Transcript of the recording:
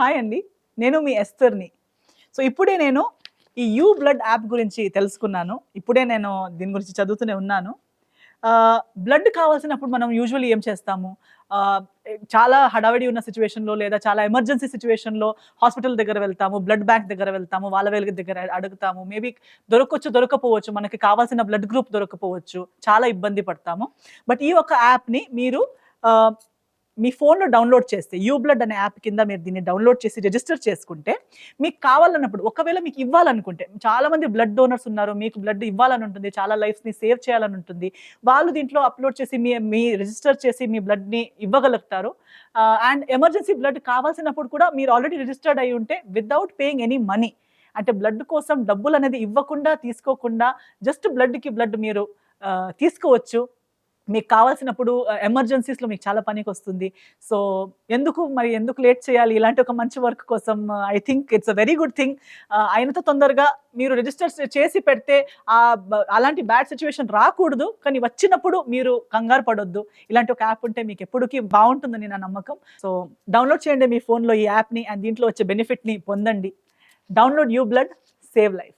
Hi అండి. నేను మీ ఎస్తర్‌ని. So, ఇప్పుడే నేను ఈ యూ బ్లడ్ యాప్ గురించి తెలుసుకున్నాను. ఇప్పుడే నేను దీని గురించి చదువుతూనే ఉన్నాను. బ్లడ్ కావాల్సినప్పుడు మనం యూజువల్లీ ఏం చేస్తాము? ఆహ్, చాలా హడావిడి ఉన్న సిట్యుయేషన్‌లో లేదా చాలా ఎమర్జెన్సీ సిట్యుయేషన్‌లో హాస్పిటల్ దగ్గర వెళ్తాము, బ్లడ్ బ్యాంక్ దగ్గర వెళ్తాము, వాళ్ళ వీళ్ళ దగ్గర అడుగుతాము. మేబీ దొరకొచ్చు, దొరక్కపోవచ్చు. మనకి కావాల్సిన బ్లడ్ గ్రూప్ దొరక్కపోవచ్చు. చాలా ఇబ్బంది పడతాము. బట్ ఈ ఒక్క యాప్‌ని మీరు ఆహ్, మీ ఫోన్‌లో డౌన్‌లోడ్ చేస్తే యూ బ్లడ్ అనే యాప్ కింద మీరు దీన్ని డౌన్‌లోడ్ చేసి రిజిస్టర్ చేసుకుంటే, మీకు కావాలన్నప్పుడు ఒకవేళ మీకు ఇవ్వాలనుకుంటే చాలామంది బ్లడ్ డోనర్స్ ఉన్నారు. మీకు బ్లడ్ ఇవ్వాలని ఉంటుంది. చాలా లైఫ్స్‌ని సేవ్ చేయాలని ఉంటుంది. వాళ్ళు దీంట్లో అప్‌లోడ్ చేసి మీ మీ రిజిస్టర్ చేసి మీ బ్లడ్‌ని ఇవ్వగలుగుతారు. అండ్ ఎమర్జెన్సీ బ్లడ్ కావాల్సినప్పుడు కూడా మీరు ఆల్రెడీ రిజిస్టర్డ్ అయ్యి ఉంటే వితౌట్ పేయింగ్ ఎనీ మనీ, అంటే బ్లడ్ కోసం డబ్బులనేది ఇవ్వకుండా, తీసుకోకుండా జస్ట్ బ్లడ్‌కి బ్లడ్ మీరు తీసుకోవచ్చు. మీకు కావాల్సినప్పుడు ఎమర్జెన్సీస్‌లో మీకు చాలా పనికొస్తుంది. సో, ఎందుకు లేట్ చేయాలి? ఇలాంటి ఒక మంచి వర్క్ కోసం I think it's a very good thing. అయినంత తొందరగా మీరు రిజిస్టర్ చేసి పెడితే అలాంటి బ్యాడ్ సిట్యుయేషన్ రాకూడదు. కానీ వచ్చినప్పుడు మీరు కంగారు పడొద్దు. ఇలాంటి ఒక యాప్ ఉంటే మీకు ఎప్పటికి బావుంటుందని నా నమ్మకం. సో, డౌన్‌లోడ్ చేయండి మీ ఫోన్‌లో ఈ యాప్‌ని అండ్ దీంట్లో వచ్చే బెనిఫిట్‌ని పొందండి. Download you blood, save life.